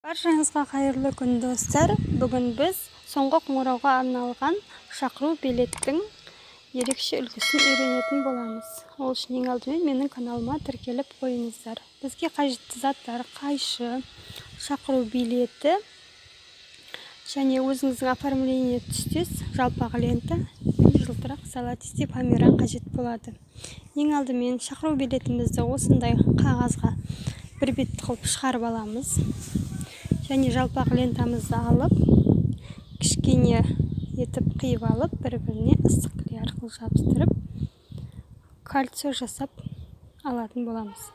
Баршаңызға қайырлы күн, достар. Бүгін біз соңғы қоңырауға арналған шақыру билеттің ерекше үлгісін үйренетін боламыз. Ол үшін ең алдымен менің каналыма тіркеліп қойыңыздар. Бізге қажетті заттар қайшы, шақыру билеті және өзіңіздің оформление түстес жалпақ лента, жылтырақ золотистый померан қажет болады. Ең алдымен шақыру билетімізді осындай қағазға бір бет қылып шығарып аламыз. Және жалпақ лентамызды алып, кішкене етіп қиып алып, бір-біріне ыстық клей арқылы жабыстырып, кольцо жасап алатын боламыз.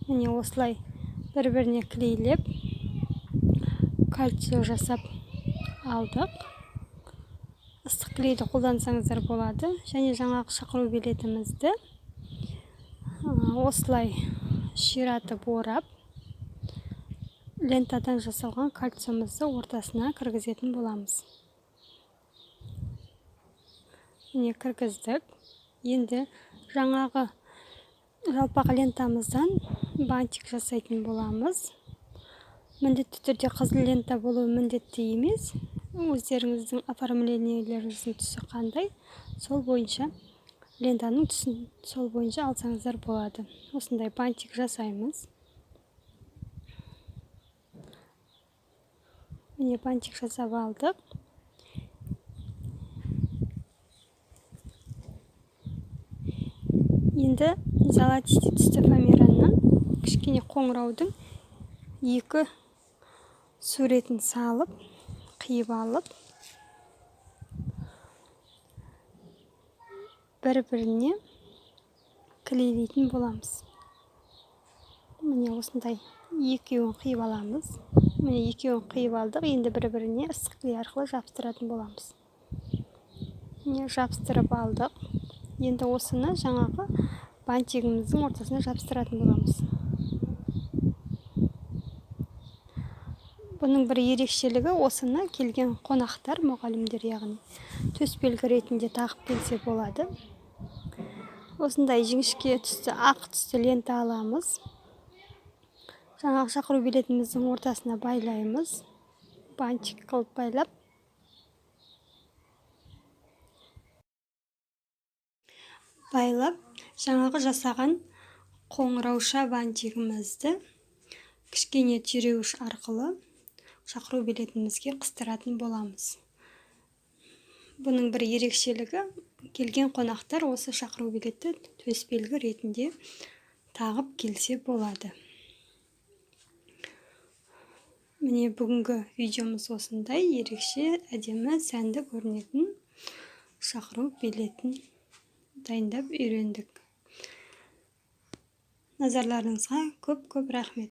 Міне осылай бір-біріне клейлеп, кольцо жасап алдық. Ыстық клейді қолдансаңыздар болады. Және жаңағы шақыру билетімізді осылай ширатып орап, лентадан жасалған кольцомызды ортасына кіргізетін боламыз. Міне кіргіздік. Енді жаңағы жалпақ лентамыздан бантик жасайтын боламыз. Міндетті түрде қызыл лента болуы міндетті емес. Өздеріңіздің оформлениелеріңіздің түсі қандай, сол бойынша лентаның түсін сол бойынша алсаңыздар болады. Осындай бантик жасаймыз. Міне бантик жасап алдық. Енді золотистый түсті помераннан кішкене қоңыраудың екі суретін салып, қиып алып, бір-біріне клейлейтін боламыз. Міне осындай екеуін қиып аламыз. Міне екеуін қиып алдық. Енді бір-біріне ыстық клей арқылы жабыстыратын боламыз. Міне жабыстырып алдық. Енді осыны жаңағы бантигіміздің ортасына жабыстыратын боламыз. Бұның бір ерекшелігі, осыны келген қонақтар, мұғалімдер яғни төсбелгі ретінде тағып келсе болады. Осындай жіңішке түсті, ақ түсті лента аламыз. Жаңағы шақыру билетіміздің ортасына байлаймыз. Бантик қылып байлап. Жаңағы жасаған қоңырауша бантигімізді кішкене түйреуіш арқылы шақыру билетімізге қыстыратын боламыз. Бұның бір ерекшелігі, келген қонақтар осы шақыру билетті төсбелгі ретінде тағып келсе болады. Міне бүгінгі видеомыз осындай ерекше, әдемі, сәнді көрінетін шақыру билетін дайындап үйрендік. Назарларыңызға көп-көп рахмет.